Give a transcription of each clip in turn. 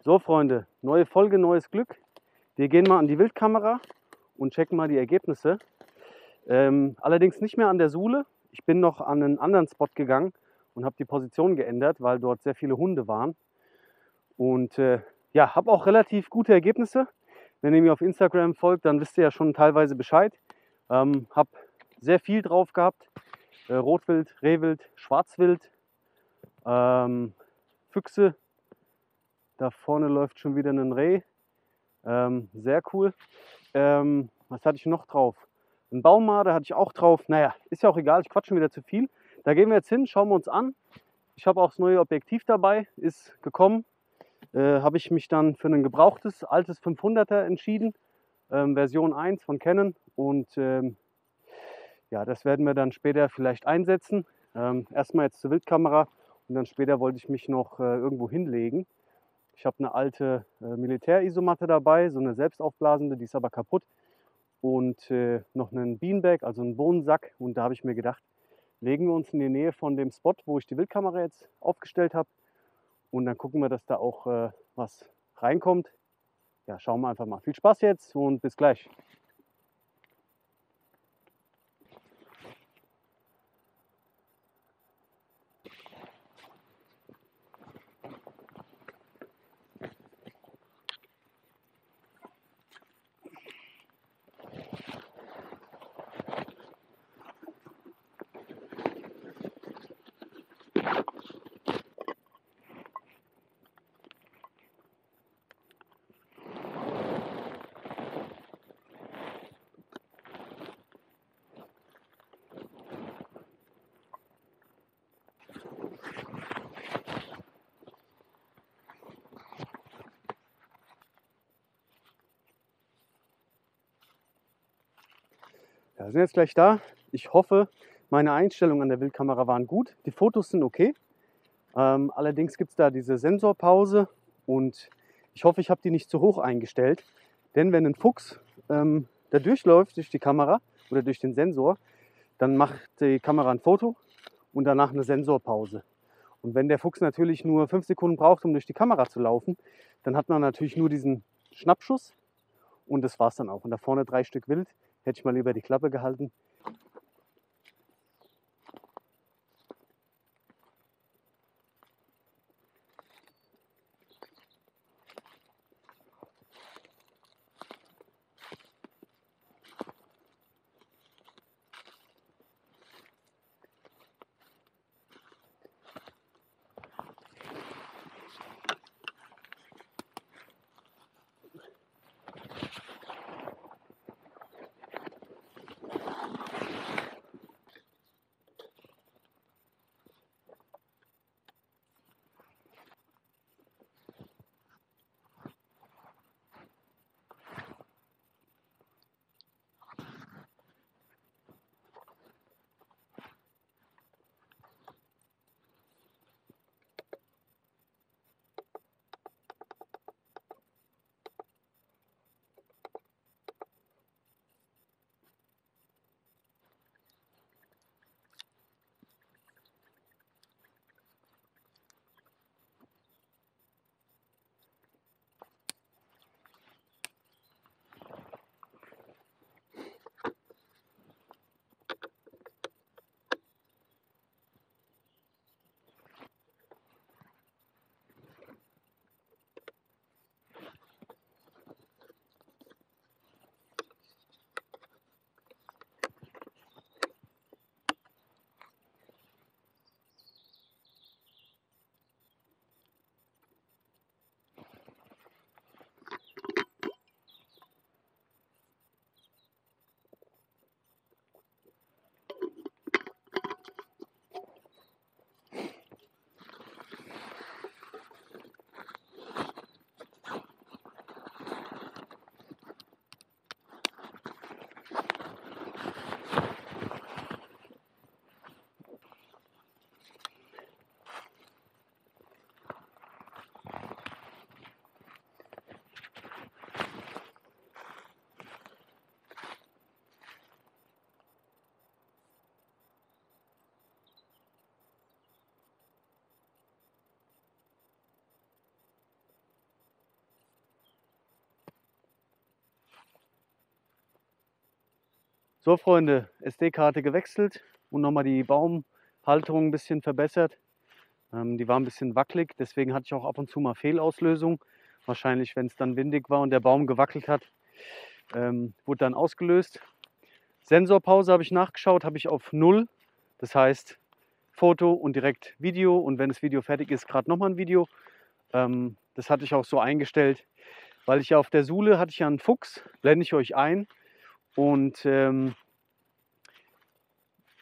So Freunde, neue Folge, neues Glück. Wir gehen mal an die Wildkamera und checken mal die Ergebnisse. Allerdings nicht mehr an der Suhle. Ich bin noch an einen anderen Spot gegangen und habe die Position geändert, weil dort sehr viele Hunde waren. Und ja, habe auch relativ gute Ergebnisse. Wenn ihr mir auf Instagram folgt, dann wisst ihr ja schon teilweise Bescheid. Habe sehr viel drauf gehabt. Rotwild, Rehwild, Schwarzwild, Füchse. Da vorne läuft schon wieder ein Reh. Sehr cool. Was hatte ich noch drauf? Ein Baumarder hatte ich auch drauf. Naja, ist ja auch egal, ich quatsch schon wieder zu viel. Da gehen wir jetzt hin, schauen wir uns an. Ich habe auch das neue Objektiv dabei, ist gekommen. Habe ich mich dann für ein gebrauchtes, altes 500er entschieden. Version 1 von Canon. Und ja, das werden wir dann später vielleicht einsetzen. Erstmal jetzt zur Wildkamera und dann später wollte ich mich noch irgendwo hinlegen. Ich habe eine alte Militär-Isomatte dabei, so eine selbstaufblasende, die ist aber kaputt. Und noch einen Beanbag, also einen Bohnensack. Und da habe ich mir gedacht, legen wir uns in die Nähe von dem Spot, wo ich die Wildkamera jetzt aufgestellt habe. Und dann gucken wir, dass da auch was reinkommt. Ja, schauen wir einfach mal. Viel Spaß jetzt und bis gleich. Ja, wir sind jetzt gleich da. Ich hoffe, meine Einstellungen an der Wildkamera waren gut. Die Fotos sind okay. Allerdings gibt es da diese Sensorpause und ich hoffe, ich habe die nicht zu hoch eingestellt. Denn wenn ein Fuchs da durchläuft durch die Kamera oder durch den Sensor, dann macht die Kamera ein Foto und danach eine Sensorpause. Und wenn der Fuchs natürlich nur 5 Sekunden braucht, um durch die Kamera zu laufen, dann hat man natürlich nur diesen Schnappschuss und das war's dann auch. Und da vorne 3 Stück Wild, hätte ich mal lieber die Klappe gehalten. So Freunde, SD-Karte gewechselt und nochmal die Baumhalterung ein bisschen verbessert. Die war ein bisschen wackelig, deswegen hatte ich auch ab und zu mal Fehlauslösung. Wahrscheinlich, wenn es dann windig war und der Baum gewackelt hat, wurde dann ausgelöst. Sensorpause habe ich nachgeschaut, habe ich auf 0. Das heißt Foto und direkt Video. Und wenn das Video fertig ist, gerade nochmal ein Video. Das hatte ich auch so eingestellt, weil ich ja auf der Sule hatte ich ja einen Fuchs, blende ich euch ein. Und da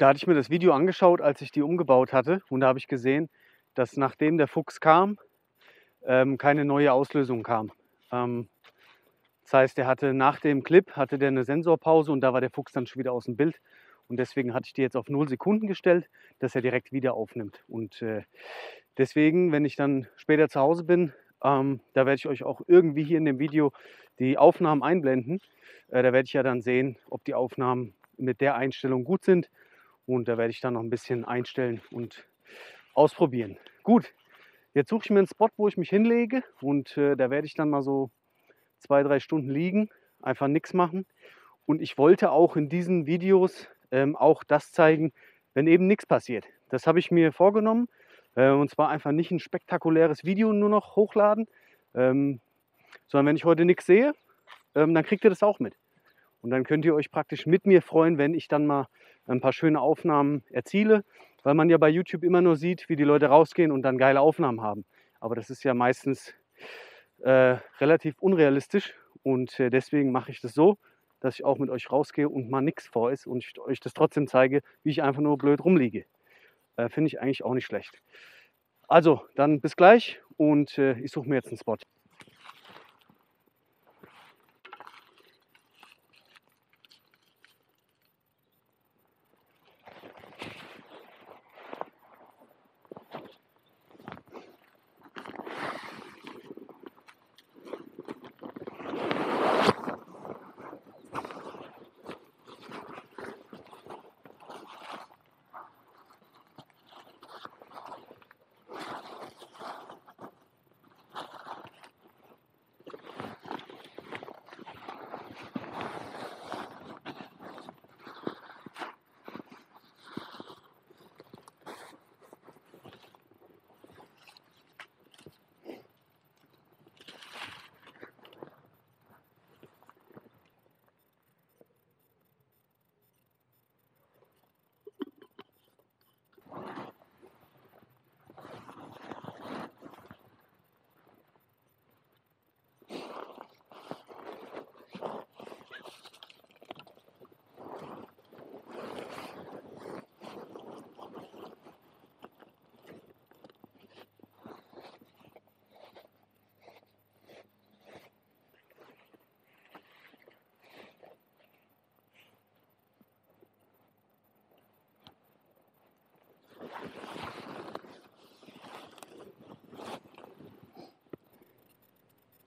hatte ich mir das Video angeschaut, als ich die umgebaut hatte. Und da habe ich gesehen, dass nachdem der Fuchs kam, keine neue Auslösung kam. Das heißt, er hatte nach dem Clip hatte der eine Sensorpause und da war der Fuchs dann schon wieder aus dem Bild. Und deswegen hatte ich die jetzt auf 0 Sekunden gestellt, dass er direkt wieder aufnimmt. Und deswegen, wenn ich dann später zu Hause bin, da werde ich euch auch irgendwie hier in dem Video die Aufnahmen einblenden. Da werde ich ja dann sehen, ob die Aufnahmen mit der Einstellung gut sind. Und da werde ich dann noch ein bisschen einstellen und ausprobieren. Gut, jetzt suche ich mir einen Spot, wo ich mich hinlege. Und da werde ich dann mal so 2, 3 Stunden liegen, einfach nichts machen. Und ich wollte auch in diesen Videos auch das zeigen, wenn eben nichts passiert. Das habe ich mir vorgenommen. Und zwar einfach nicht ein spektakuläres Video nur noch hochladen, sondern wenn ich heute nichts sehe, dann kriegt ihr das auch mit. Und dann könnt ihr euch praktisch mit mir freuen, wenn ich dann mal ein paar schöne Aufnahmen erziele, weil man ja bei YouTube immer nur sieht, wie die Leute rausgehen und dann geile Aufnahmen haben. Aber das ist ja meistens relativ unrealistisch und deswegen mache ich das so, dass ich auch mit euch rausgehe und mal nichts vor ist und ich euch das trotzdem zeige, wie ich einfach nur blöd rumliege. Finde ich eigentlich auch nicht schlecht. Also, dann bis gleich und ich suche mir jetzt einen Spot.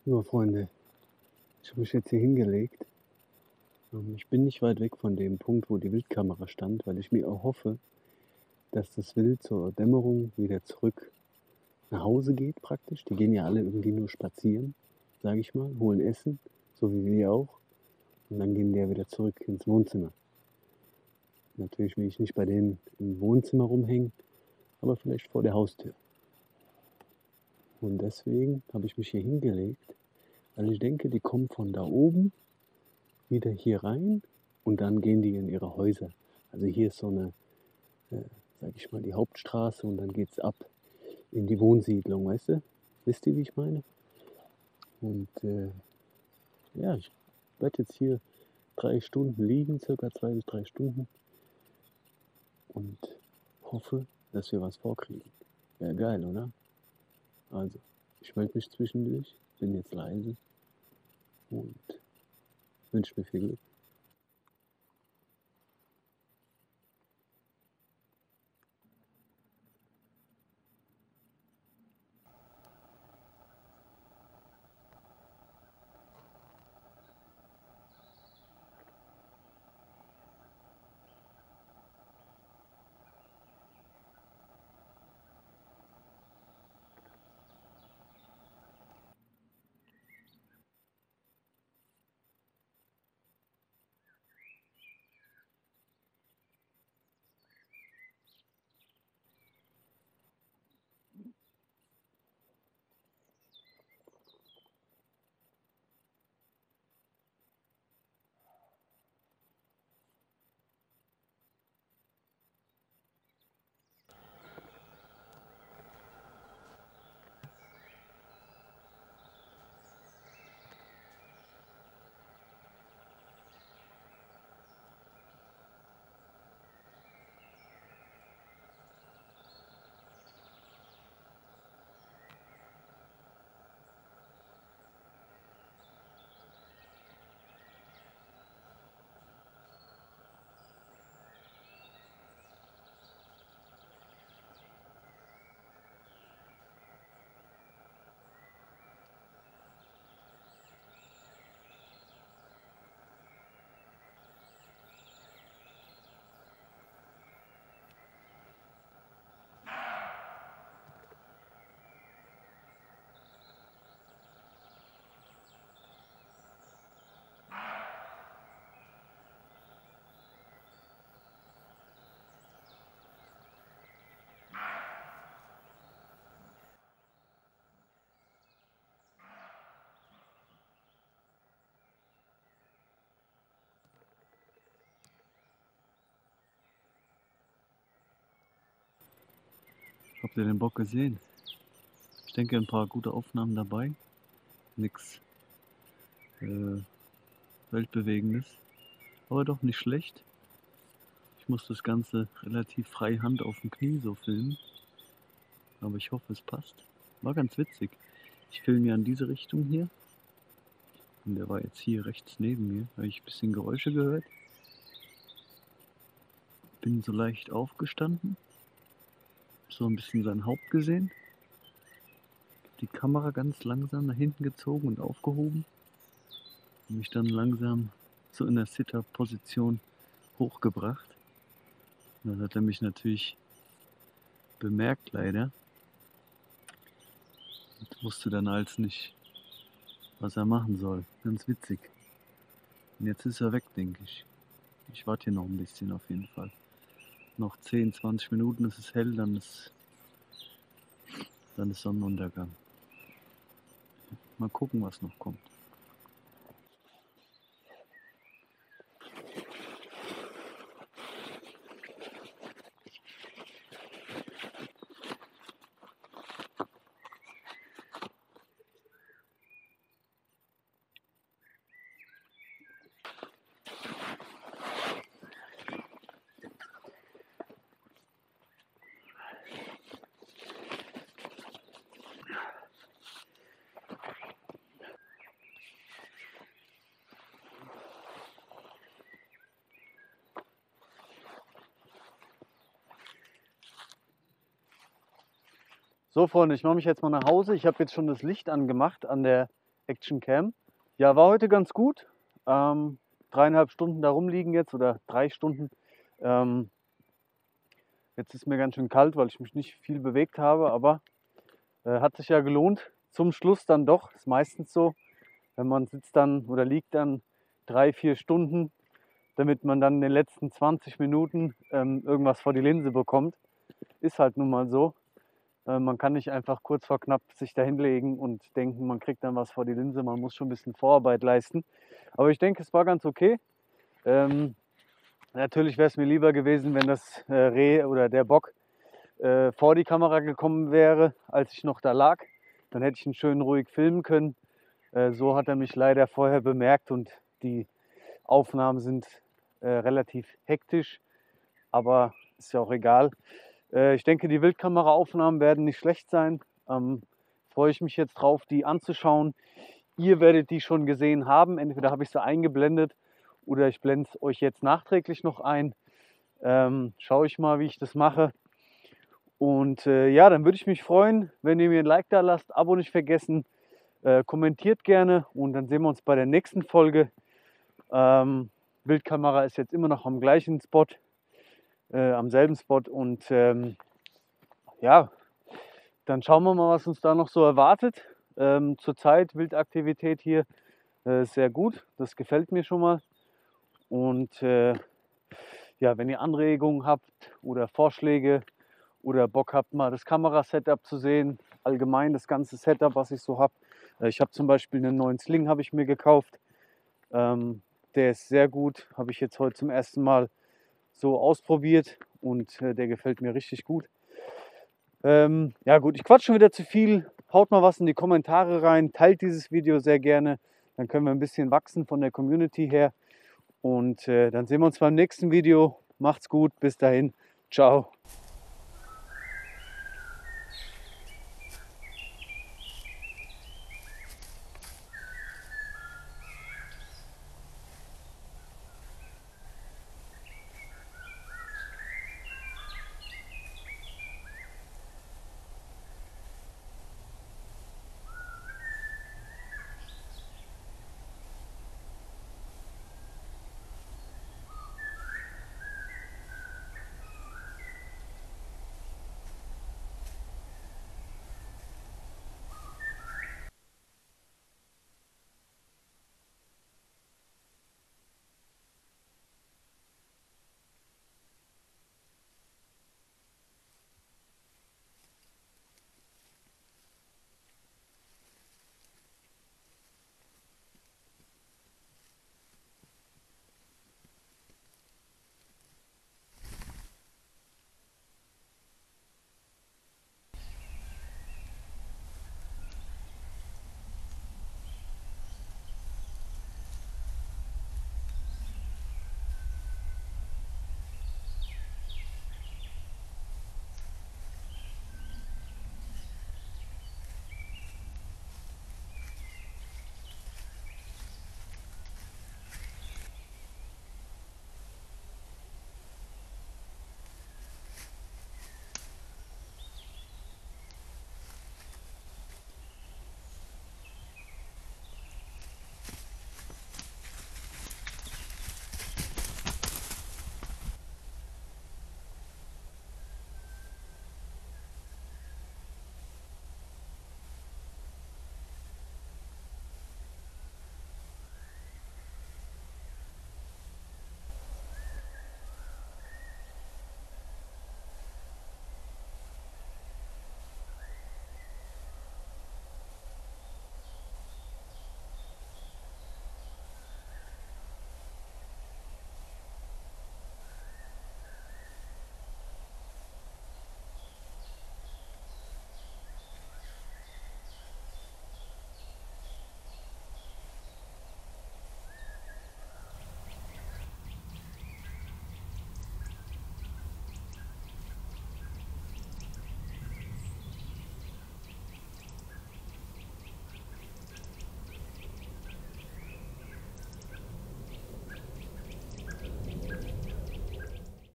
So, Freunde, ich habe mich jetzt hier hingelegt. Ich bin nicht weit weg von dem Punkt, wo die Wildkamera stand, weil ich mir erhoffe, dass das Wild zur Dämmerung wieder zurück nach Hause geht praktisch. Die gehen ja alle irgendwie nur spazieren, sage ich mal, holen Essen, so wie wir auch. Und dann gehen die ja wieder zurück ins Wohnzimmer. Natürlich will ich nicht bei denen im Wohnzimmer rumhängen, aber vielleicht vor der Haustür. Und deswegen habe ich mich hier hingelegt, weil ich denke, die kommen von da oben wieder hier rein und dann gehen die in ihre Häuser. Also hier ist so eine, sag ich mal, die Hauptstraße und dann geht's ab in die Wohnsiedlung, weißt du? Wisst ihr, wie ich meine? Und ja, ich werde jetzt hier 3 Stunden liegen, circa 2 bis 3 Stunden und hoffe, dass wir was vorkriegen. Wäre geil, oder? Also, ich melde mich zwischendurch, bin jetzt leise und wünsche mir viel Glück. Habt ihr den Bock gesehen? Ich denke, ein paar gute Aufnahmen dabei. Nix Weltbewegendes. Aber doch nicht schlecht. Ich muss das Ganze relativ frei Hand auf dem Knie so filmen. Aber ich hoffe, es passt. War ganz witzig. Ich filme ja in diese Richtung hier. Und der war jetzt hier rechts neben mir. Habe ich ein bisschen Geräusche gehört. Bin so leicht aufgestanden. So ein bisschen sein Haupt gesehen. Die Kamera ganz langsam nach hinten gezogen und aufgehoben. Und mich dann langsam so in der Sit-Up-Position hochgebracht. Und dann hat er mich natürlich bemerkt, leider. Und wusste dann als nicht, was er machen soll. Ganz witzig. Und jetzt ist er weg, denke ich. Ich warte hier noch ein bisschen auf jeden Fall. Noch 10, 20 Minuten, es ist hell, dann ist Sonnenuntergang. Mal gucken, was noch kommt. So Freunde, ich mache mich jetzt mal nach Hause. Ich habe jetzt schon das Licht angemacht an der Action Cam. Ja, war heute ganz gut. 3,5 Stunden da rumliegen jetzt oder 3 Stunden. Jetzt ist mir ganz schön kalt, weil ich mich nicht viel bewegt habe, aber hat sich ja gelohnt. Zum Schluss dann doch, ist meistens so, wenn man sitzt dann oder liegt dann 3, 4 Stunden, damit man dann in den letzten 20 Minuten irgendwas vor die Linse bekommt. Ist halt nun mal so. Man kann nicht einfach kurz vor knapp sich da hinlegen und denken, man kriegt dann was vor die Linse. Man muss schon ein bisschen Vorarbeit leisten. Aber ich denke, es war ganz okay. Natürlich wäre es mir lieber gewesen, wenn das Reh oder der Bock vor die Kamera gekommen wäre, als ich noch da lag. Dann hätte ich ihn schön ruhig filmen können. So hat er mich leider vorher bemerkt und die Aufnahmen sind relativ hektisch. Aber ist ja auch egal. Ich denke, die Wildkameraaufnahmen werden nicht schlecht sein. Freue ich mich jetzt drauf, die anzuschauen. Ihr werdet die schon gesehen haben. Entweder habe ich sie eingeblendet oder ich blende es euch jetzt nachträglich noch ein. Schaue ich mal, wie ich das mache. Und ja, dann würde ich mich freuen, wenn ihr mir ein Like da lasst, Abo nicht vergessen, kommentiert gerne und dann sehen wir uns bei der nächsten Folge. Wildkamera ist jetzt immer noch am gleichen Spot. Am selben Spot und ja, dann schauen wir mal, was uns da noch so erwartet. Zurzeit Wildaktivität hier sehr gut, das gefällt mir schon mal und ja, wenn ihr Anregungen habt oder Vorschläge oder Bock habt, mal das Kamerasetup zu sehen, allgemein das ganze Setup, was ich so habe. Ich habe zum Beispiel einen neuen Sling, habe ich mir gekauft. Der ist sehr gut, habe ich jetzt heute zum ersten Mal so ausprobiert und der gefällt mir richtig gut. Ja gut, ich quatsch schon wieder zu viel. Haut mal was in die Kommentare rein, teilt dieses Video sehr gerne. Dann können wir ein bisschen wachsen von der Community her. Und dann sehen wir uns beim nächsten Video. Macht's gut, bis dahin. Ciao.